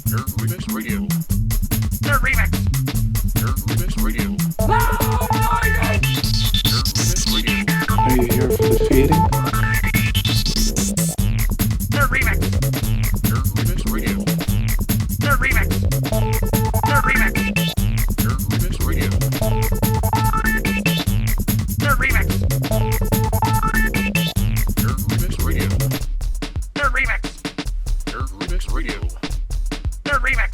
NerdRemix Radio. NerdRemix. NerdRemix Radio. NerdRemix Radio. Are you here for the feeding? NerdRemix. NerdRemix Radio. NerdRemix. NerdRemix. NerdRemix Radio. NerdRemix. NerdRemix Radio. NerdRemix. NerdRemix Radio. NerdRemix.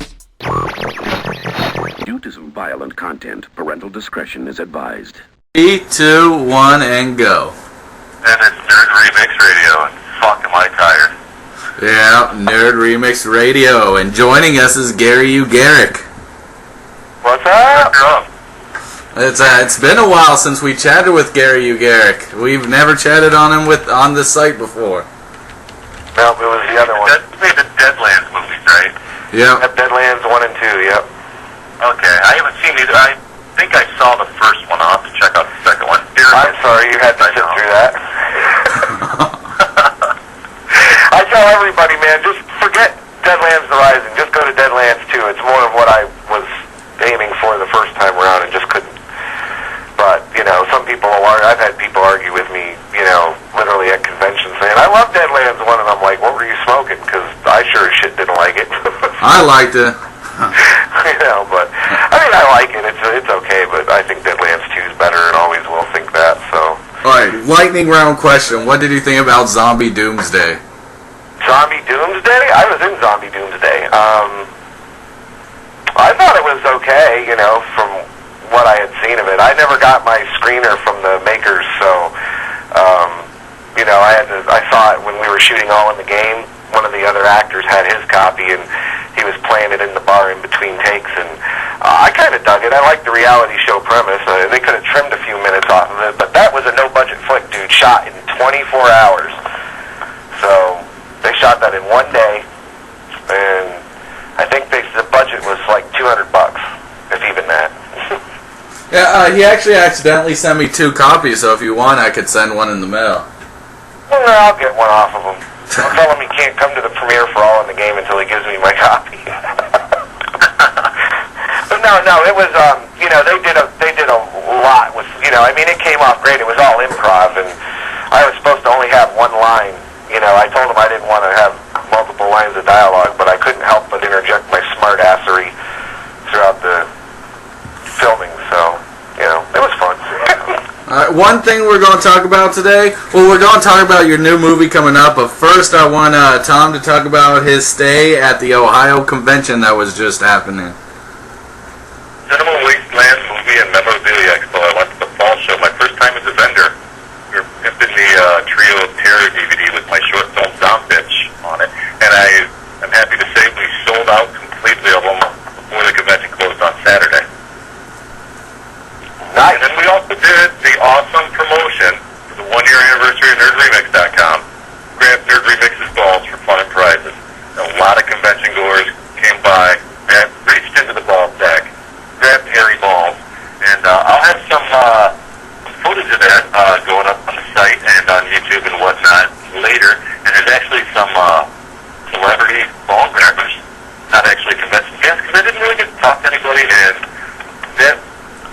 Due to some violent content, parental discretion is advised. 3, 2, 1, and go. And it's NerdRemix Radio, and fuck am I tired. Yeah, Nerd Remix Radio, and joining us is Gary Ugarek. What's up? It's been a while since we chatted with Gary Ugarek. We've never chatted on him on this site before. No, it was the other one. You made the Deadlands movies, right? Yeah. Deadlands 1 and 2, yep. Okay, I haven't seen either. I think I saw the first one. I'll have to check out the second one. I'm sorry you had to sit through that. I tell everybody, man, just forget Deadlands The Rising. Just go to Deadlands 2. It's more of what I was aiming for the first time around and just couldn't. But, you know, some people I've had people argue with me, you know, literally at conventions saying, I love Deadlands 1, and I'm like, what were you smoking? Because I sure as shit didn't like it. I liked it. You know, but, I mean, I like it. It's okay, but I think Deadlands 2 is better and always will think that, so. Alright, lightning round question. What did you think about Zombie Doomsday? Zombie Doomsday? I was in Zombie Doomsday. I thought it was okay, you know, from what I had seen of it. I never got my screener from the makers, so, you know, I saw it when we were shooting All in the Game. One of the other actors had his copy, and he was playing it in the bar in between takes, and I kind of dug it. I liked the reality show premise. They could have trimmed a few minutes off of it, but that was a no-budget flick, dude, shot in 24 hours. So they shot that in one day, and I think the budget was like $200, if even that. Yeah, he actually accidentally sent me 2 copies, so if you want, I could send one in the mail. Well, I'll get one off of him. I'll tell him he can't come to the premiere for All in the Game until he gives me my copy. But no, it was, you know, they did a lot with, you know, I mean, it came off great. It was all improv, and I was supposed to only have one line. You know, I told him I didn't want to have multiple lines of dialogue, but I couldn't help but interject my smartassery throughout the filming, so, you know, it was fun. One thing we're going to talk about today, well, we're going to talk about your new movie coming up, but first I want Tom to talk about his stay at the Ohio convention that was just happening. Cinema Wasteland Movie and Memorabilia Expo. I went to the fall show. My first time as a vendor. We were pimping the Trio of Terror DVD with my short film Zombitch on it, and I'm happy to say we sold out completely of them before the convention closed on Saturday. Nice. And then we also did the awesome promotion for the 1-year anniversary of NerdRemix.com. Grabbed Nerd Remix's balls for fun and prizes. And a lot of convention goers came by and reached into the ball sack, grabbed hairy balls, and I'll have some footage of that going up on the site and on YouTube and whatnot later. And there's actually some celebrity ball grabbers, not actually convention guests, because I didn't really get to talk to anybody, and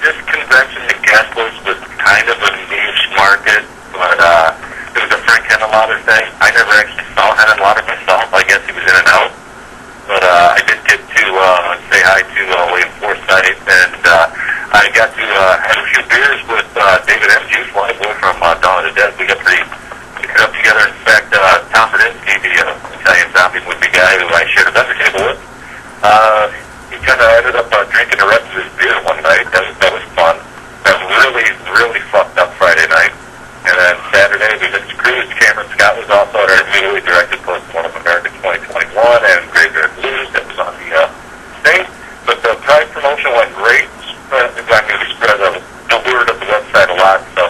this convention, the guest list was kind of a niche market, but it was a Frank Henenlotter thing. I never actually saw Henenlotter myself. I guess he was in and out. But I did get to say hi to William Forsythe, and I got to have a few beers with David M. Juice, my boy from Dawn of the Dead. We got pretty good up together. In fact, Tom Berdinski, the Italian zombie movie guy who I shared a dinner table with, he kind of ended up drinking the rest of his beer one night. That was fun. That was really, really fucked up Friday night. And then Saturday, we did the cruise. Cameron Scott was also there. We directed Post One of America 2021 and Graveyard Blues that was on the stage. But the prize promotion went great. We spread the word of the website a lot. So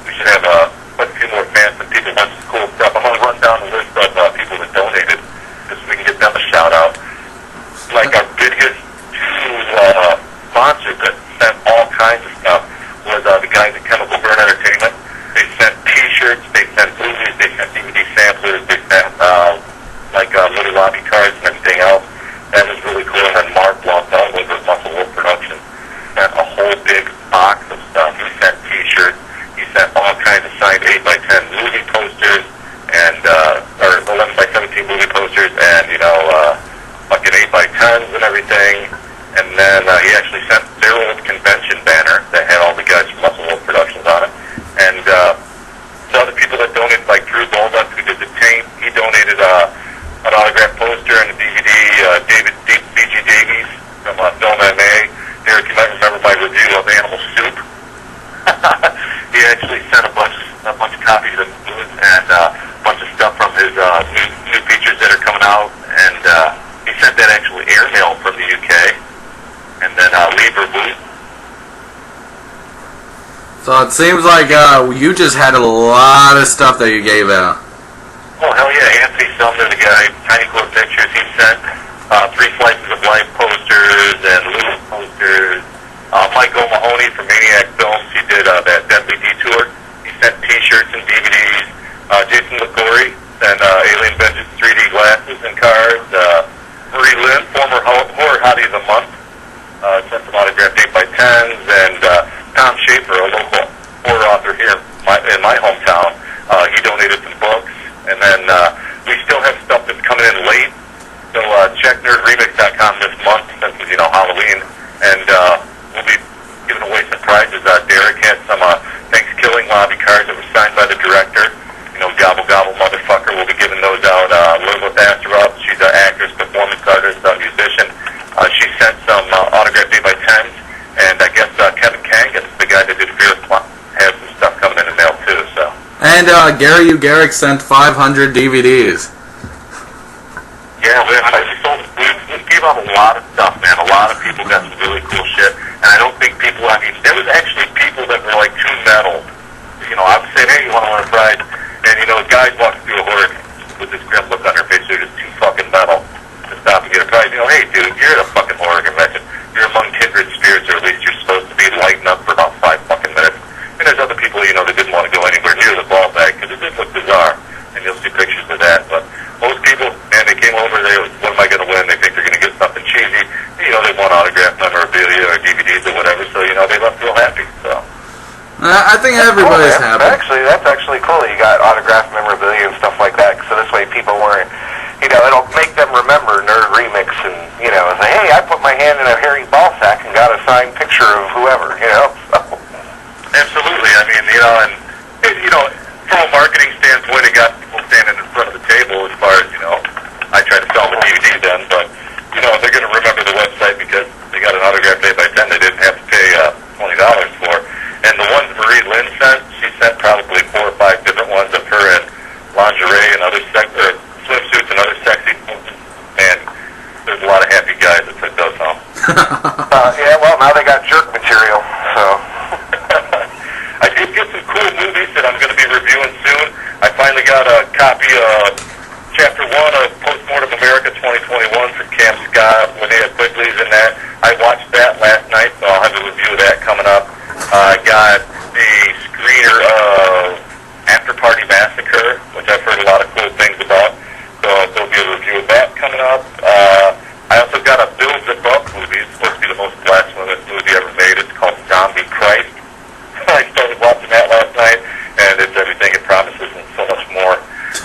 we should have quite a few more fans and people want some cool stuff. I'm going to run down the list of people that donated just so we can get them a shout out. Like our biggest 2 sponsors that sent lobby cards and everything else. That was really cool. And then Mark walked all over Muscle Wolf Productions, sent a whole big box of stuff. He sent T-shirts. He sent all kinds of signed 8x10 movie posters and or 11x17 movie posters and fucking 8x10s and everything. And then he actually sent their old convention banner that had all the guys from Muscle Wolf Productions on it. And to other people that donated, like Drew Golduck, who did the tape, he donated an autographed poster and a DVD. David B.G. Davies from Film MA. Derek, you might remember my review of Animal Soup. He actually sent a bunch of copies of movies and a bunch of stuff from his new features that are coming out. And he sent that actually airmail from the UK. And then Lieber Booth. So it seems like you just had a lot of stuff that you gave out. Oh, hell yeah. Anthony Sumner, the guy, Tiny Club Pictures, he sent 3 Slices of Life posters and Lulu posters. Michael Mahoney from Maniac Films, he did that Deadly Detour. He sent T-shirts and DVDs. Jason LaGorry sent Alien Vengeance 3D glasses and cards. Marie Lynn, former Horror Hottie of the Month, sent some autographed 8x10s. And Tom Schaefer, a local horror author here in my hometown, he donated some books. And then we still have stuff that's coming in late. So check NerdRemix.com this month since it's, Halloween. And we'll be giving away some prizes. Derek had some Thanksgiving lobby cards that were signed by the director. Gobble Gobble Motherfucker. We'll be giving those out. Elizabeth Asteroth, she's an actress, performance artist, musician. She sent some autographed 8x10s. And I guess Kevin Kangas, the guy that did Fear Plot, has some stuff coming in the mail too. So. And Gary Ugarek sent 500 DVDs. Yeah, we gave out a lot of stuff, man. A lot of people got some really cool shit. And I don't think people, there was actually people that were like too metal. I was saying, hey, you want to win a prize? And, guys walking through a horror with this grim look on their face, they're just too fucking metal to stop and get a prize. Hey, dude, you're at a fucking horror convention. You're among kindred spirits, or at least you're supposed to be. Lighten up for about 5 fucking minutes. And there's other people, that didn't want to go anywhere near the ball bag because it did look bizarre. And you'll see pictures of that. But most people, man, they came over, what am I going to win? They think they're going to get something cheesy. They want autographed memorabilia or DVDs or whatever. So, they left real happy. So. I think everybody's happy. That's actually cool. You got autographed memorabilia and stuff like that. So this way people weren't, it'll make them remember Nerd Remix and, say, hey, I put my hand in a hairy ball sack and got a signed picture of whoever, So. Absolutely. From a marketing standpoint, it got people standing in front of the table as far as, I try to sell the DVD then, but, they're going to remember the website because they got an autographed 8x10 they didn't have to pay $20 for. And the ones Marie Lynn sent, she sent probably 4 or 5 different ones of her in lingerie and other swimsuits and other sexy things. And there's a lot of happy guys that took those home. Yeah, well, now they got jerk material, so. I did get some cool movies that I'm going to be reviewing soon. I finally got a copy of Chapter 1 of Postmortem America 2021 from Cam Scott, Linnea Quigley's in that. I watched that last night, so I'll have a review of that coming up. I got a screener of After Party Massacre, which I've heard a lot of cool things about. So there'll be a review of that coming up. I also got a Build the Buck movie. It's supposed to be the most blasphemous movie ever made. It's called Zombie Christ. I started watching that last night, and it's everything it promises and so much more.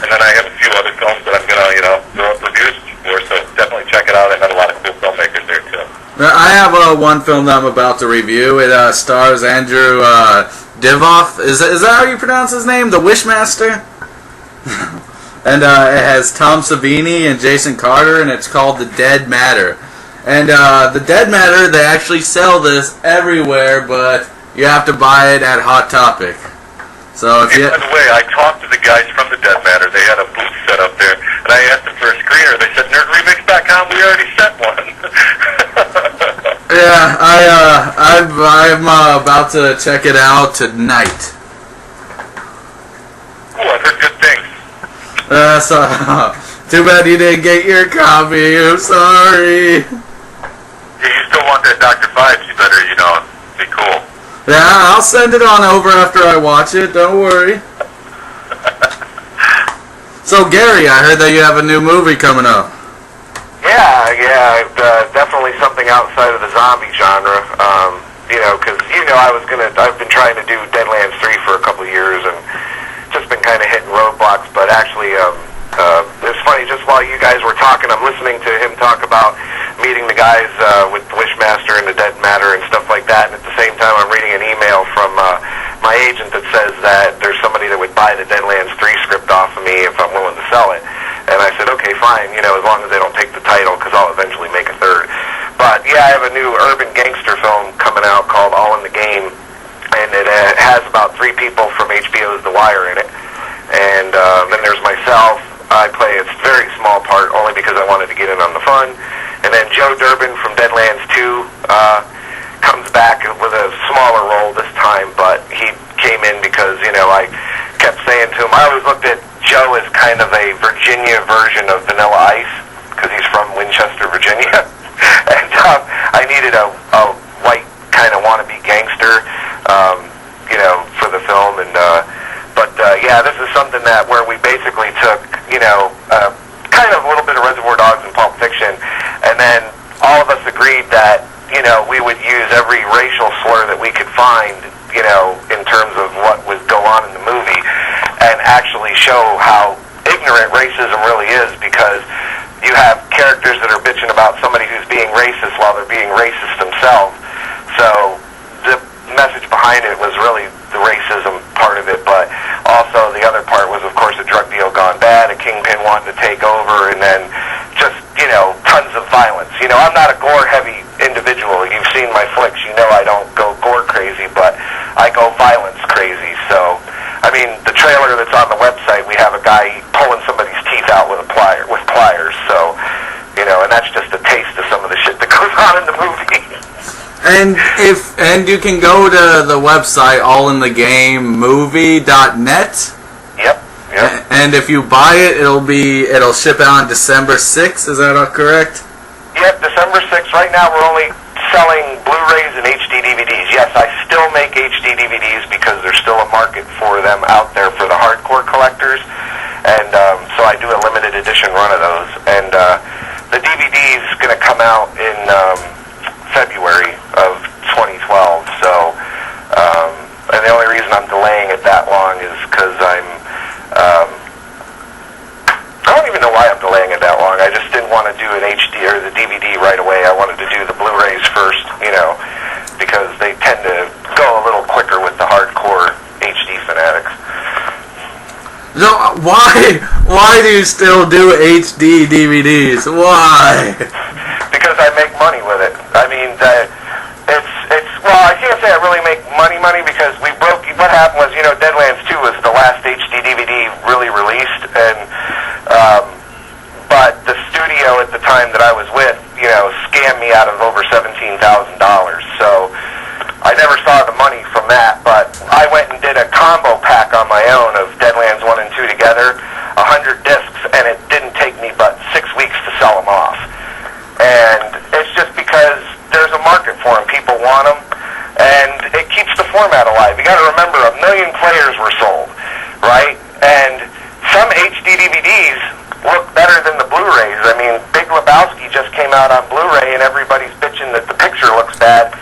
And then I have a few other films that I'm going to, throw up reviews for, so definitely check it out. I met a lot of cool filmmakers there, too. I have one film that I'm about to review. It stars Andrew Divoff. Is that how you pronounce his name? The Wishmaster? And it has Tom Savini and Jason Carter, and it's called The Dead Matter. And The Dead Matter, they actually sell this everywhere, but you have to buy it at Hot Topic. So if by the way, I talked to the guys from The Dead Matter. They had a booth set up there, and I asked them for a screener. They said, NerdRemix.com, we already sent one. Yeah, I'm about to check it out tonight. Cool, I've heard good things. So, too bad you didn't get your copy. I'm sorry. Yeah, you still want that Dr. Vibes, you better, be cool. Yeah, I'll send it on over after I watch it. Don't worry. So, Gary, I heard that you have a new movie coming up. Yeah, definitely something outside of the zombie genre. Because I've been trying to do Deadlands 3 for a couple of years and just been kind of hitting roadblocks. But actually, it's funny. Just while you guys were talking, I'm listening to him talk about meeting the guys with the Wishmaster and the Dead Matter and stuff like that. And at the same time, I'm reading an email from my agent that says that there's somebody that would buy the Deadlands 3 script off of me if I'm willing to sell it. And I said, okay, fine, as long as they don't take the title, because I'll eventually make a third. But, yeah, I have a new urban gangster film coming out called All in the Game, and it has about 3 people from HBO's The Wire in it. And then there's myself. I play a very small part, only because I wanted to get in on the fun. And then Joe Durbin from Deadlands 2 comes back with a smaller role this time, but he came in because, I kept saying to him, I always looked at Joe is kind of a Virginia version of Vanilla Ice, because he's from Winchester, Virginia. And I needed a white kind of wannabe gangster, for the film. And yeah, this is something where we basically took, kind of a little bit of Reservoir Dogs and Pulp Fiction, and then all of us agreed that, we would use every racial slur that we could find, in terms of what would go on in the movie, and actually show how ignorant racism really is, because you have characters that are bitching about somebody who's being racist while they're being racist themselves. So the message behind it was really the racism part of it, but also the other part was, of course, a drug deal gone bad, a kingpin wanting to take over, and then just, tons of violence. I'm not a gore-heavy individual. You've seen my flicks. I don't go gore crazy, but I go violence crazy. So, the trailer that's on the website, we have a guy pulling somebody's teeth out with pliers. So, and that's just a taste of some of the shit that goes on in the movie. And you can go to the website allinthegamemovie.net. Yep. And if you buy it, it'll ship out on December 6th. Is that correct? Yep, December 6th. Right now we're only selling Blu-rays and HD DVDs. Yes, I still make HD DVDs because there's still a market for them out there for the hardcore collectors. And so I do a limited edition run of those. And the DVD is going to come out in February of 2012. So, and the only reason I'm delaying it that long is because I don't even know why I'm delaying it that long. I just didn't want to do an HD or the DVD right away. I wanted to do the Blu-rays first, because they tend to go a little quicker with the hardcore HD fanatics. No, why do you still do HD DVDs? Why? Because I make money with it. Well, I can't say I really make money because what happened was, Deadlands 2 was the last HD DVD really released, and but the studio at the time that I was with, scammed me out of over $17,000. So I never saw the money from that, but I went and did a combo pack on my own of Deadlands 1 and 2 together, 100 discs, and it didn't take me but 6 weeks to sell them off. And it's just because there's a market for them. People want them, and it keeps the format alive. You got to remember, 1 million players were sold, right? And some HD DVDs look better than the Blu-rays. Big Lebowski just came out on Blu-ray, and everybody's bitching that the picture looks bad.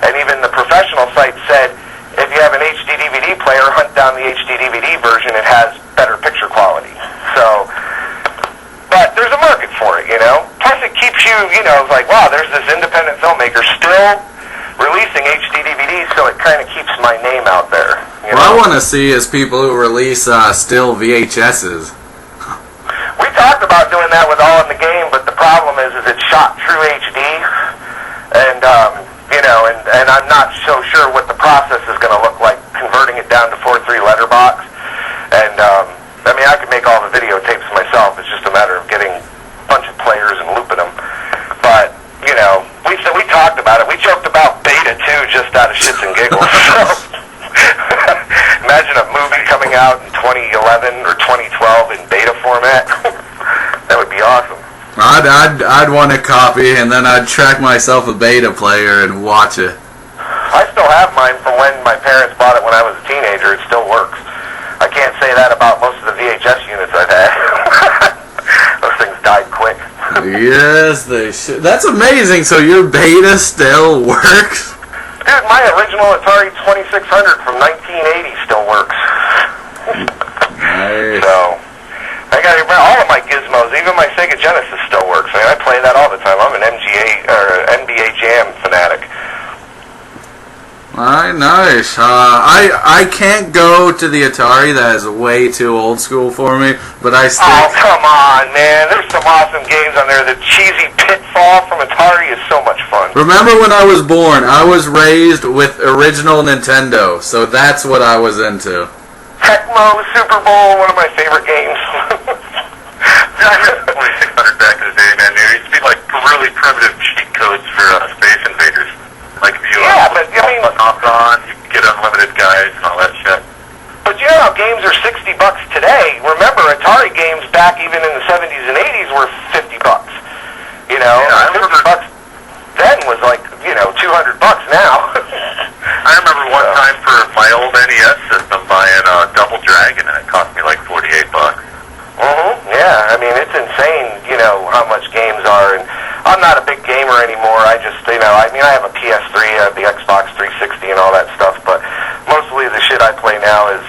And even the professional site said, if you have an HD DVD player, hunt down the HD DVD version. It has better picture quality. So, but there's a market for it, Plus it keeps you, like, wow, there's this independent filmmaker still releasing HD DVDs, so it kind of keeps my name out there. What I want to see is people who release still VHSs. We talked about doing that with All in the Game, but the problem is it's shot true HD, and and I'm not so sure what the process is going to look like converting it down to 4:3 letterbox. And I could make all the videotapes myself. It's just a matter of getting a bunch of players and looping them. But we talked about it. We joked about beta too, just out of shits and giggles. Imagine a movie coming out in 2011 or 2012 in beta format. That would be awesome. I'd want a copy, and then I'd track myself a beta player and watch it. I still have mine from when my parents bought it when I was a teenager. It still works. I can't say that about most of the VHS units I've had. Those things died quick. Yes, they should. That's amazing. So your beta still works? Dude, my original Atari 2600 from 1980 still works. Nice. So, I got all of my gizmos, even my Sega Genesis still works. I mean, I play that all the time. I'm an NBA Jam fanatic. Alright, nice. I can't go to the Atari. That is way too old school for me. But I still. Oh, come on, man. There's some awesome games on there. The cheesy Pitfall from Atari is so much fun. Remember when I was born? I was raised with original Nintendo, so that's what I was into. Tecmo Super Bowl, one of my favorite games. I had 2600 back in the day, man. There used to be like really primitive cheat codes for Space Invaders. Like if you but I mean, off on, you can get unlimited guys and all that shit. But you know how games are $60 today? Remember, Atari games back even in the 70s and 80s were $50. You know, yeah, $50 then was like, you know, $200 now. I remember one time for my old NES system buying a Double Dragon, and it cost me like $48. Yeah, I mean, it's insane, you know, how much games are, and I'm not a big gamer anymore. I just, you know, I mean, I have a PS3, I have the Xbox 360 and all that stuff, but mostly the shit I play now is,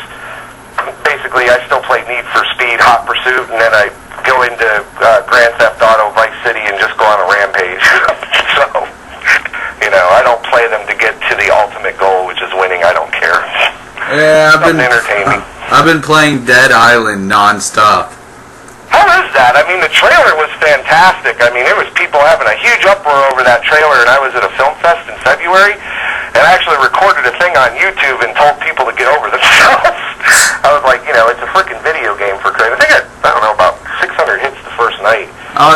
basically, I still play Need for Speed, Hot Pursuit, and then I go into Grand Theft Auto, Vice City, and just go on a rampage. So, you know, I don't play them to get to the ultimate goal, which is winning. I don't care. Yeah, I've been playing Dead Island nonstop. How is that? I mean, the trailer was fantastic. I mean, there was people having a huge uproar over that trailer, and I was at a film fest in February, and I actually recorded a thing on YouTube and told people to get over themselves. I was like, you know, it's a freaking video game for crazy. I think I don't know, about 600 hits the first night.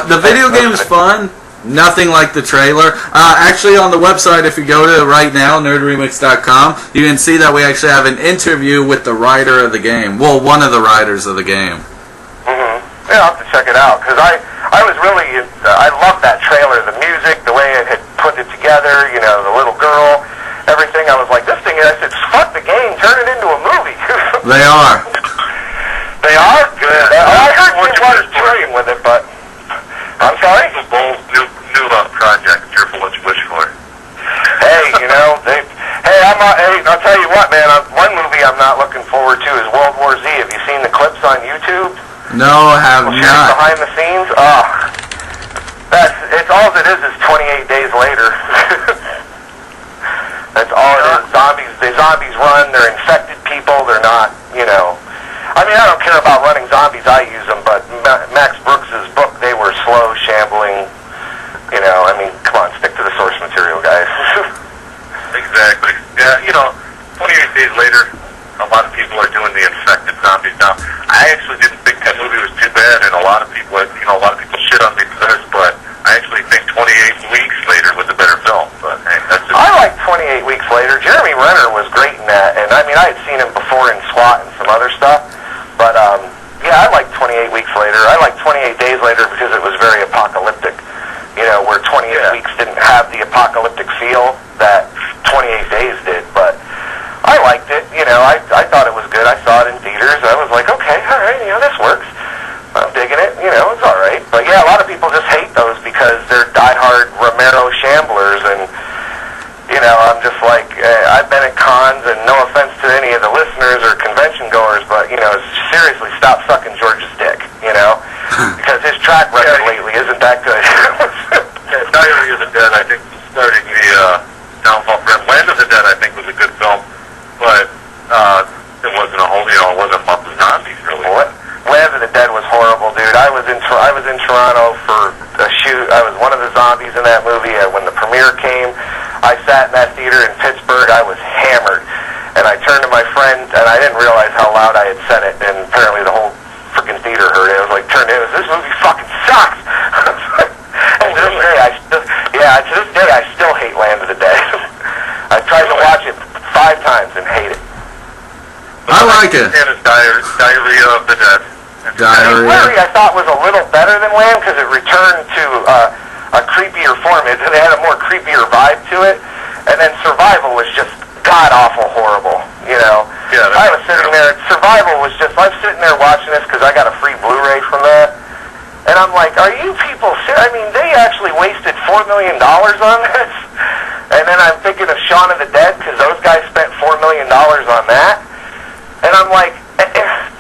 The video game's fun. Nothing like the trailer. Actually, on the website, if you go to right now, NerdRemix.com, you can see that we actually have an interview with the writer of the game. Well, one of the writers of the game. Yeah, I'll have to check it out, because I was really, I loved that trailer, the music, the way it had put it together, you know, the little girl, everything. I was like, this thing, I said, fuck the game, turn it into a movie. They are. They are? Good. I heard they weren't touring with it, but, I'm sorry? It's a bold new project. Careful what you wish for. Hey, you know, I'll tell you what, man, one movie I'm not looking forward to is World War Z. Have you seen the clips on YouTube? No, I have not. Behind the scenes? It's all it is 28 days later. That's all it is. The zombies run, they're infected people, they're not, you know. I mean, I don't care about running zombies, I use them, but Max Brooks's book, they were slow, shambling, you know, I mean, come on, stick to the source material, guys. Exactly. Yeah, you know, 28 days later, a lot of people are doing the infected zombies now. I actually didn't think that movie was too bad, and a lot of people shit on me for this, but I actually think 28 Weeks Later was a better film. But hey, that's just... I like 28 Weeks Later. Jeremy Renner was great in that, and I mean, I had seen him before in SWAT and some other stuff, but yeah, I like 28 Weeks Later. I like 28 Days Later because it was very apocalyptic, you know, where 28 Weeks didn't have the apocalyptic feel that 28 Days did, but I liked it, you know, I thought it was good. I saw it in theaters. I was like, okay, all right, you know, this works. I'm digging it, you know, it's all right. But yeah, a lot of people just hate those because they're diehard Romero shamblers, and, you know, I'm just like, I've been at cons, and no offense to any of the listeners or convention goers, but, you know, seriously, stop sucking George's dick, you know, because his track record lately isn't that good. Diary of the Dead, I think, was starting the downfall for him. Land of the Dead, I think, was a good film. But it wasn't it wasn't about the zombies, really. Land of the Dead was horrible, dude. I was in Toronto for a shoot. I was one of the zombies in that movie. When the premiere came, I sat in that theater in Pittsburgh. I was hammered. And I turned to my friend, and I didn't realize how loud I had said it, and apparently the whole freaking theater heard it. I was like, turned in, this movie fucking sucks. And to this day, I still hate Land of the Dead. I tried to watch it 5 times and hate it. I like it. And it's Diarrhea of the Dead. Larry, I thought, was a little better than Lamb because it returned to a creepier form. It had a more creepier vibe to it. And then Survival was just god-awful horrible, you know. Yeah, I was sitting there. Survival was just, I'm sitting there watching this because I got a free Blu-ray from that. And And I'm like, are you people serious? I mean, they actually wasted $4 million on this. And then I'm thinking of Shaun of the Dead, because those guys spent $4 million on that. And I'm like,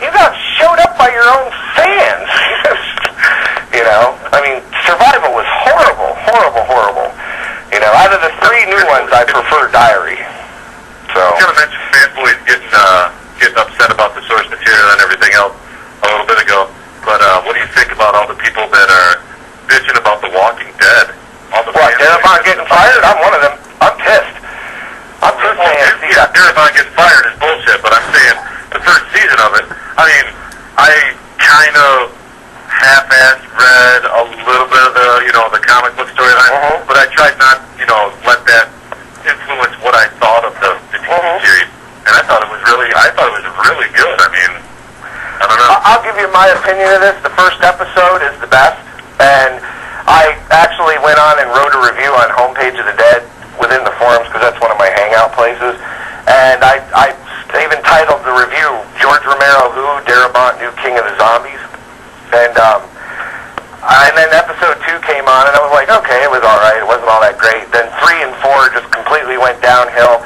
you got showed up by your own fans. You know, I mean, Survival was horrible, horrible, horrible. You know, out of the 3 new ones, I prefer Diary. So. I kind of mentioned fanboys getting upset about the source material and everything else a little bit ago. But what do you think about all the people that are bitching about The Walking Dead? All the Darabont getting fired? I'm one of them. I'm pissed. I'm pissed. Darabont getting fired is bullshit, but I'm saying the first season of it, I mean, I kind of half-assed read a little bit of the comic book storyline, but I tried not, let that influence what I thought of the TV series. And I thought it was really good. I mean, I don't know. I'll give you my opinion of this. The first episode is the best, and I actually went on and wrote a review on Homepage of the Dead within the forums, because that's one of my hangout places, and I even titled the review, George Romero Who, Darabont New King of the Zombies, and then episode 2 came on, and I was like, okay, it was alright, it wasn't all that great. Then 3 and 4 just completely went downhill.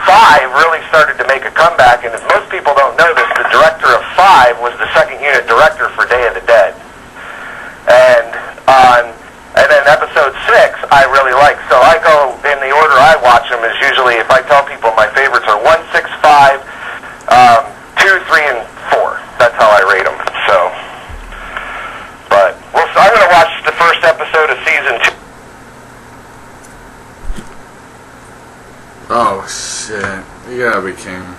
5 really started to make a comeback, and as most people don't know this, the director of 5 was the second unit director for Day of the Dead. And then episode 6 I really like. So I go in the order I watch them is usually, if I tell people my favorites are 1, 6, 5, 2, 3, and 4. That's how I rate them. So, but I'm going to watch the first episode of season 2. Oh shit! You gotta be kidding.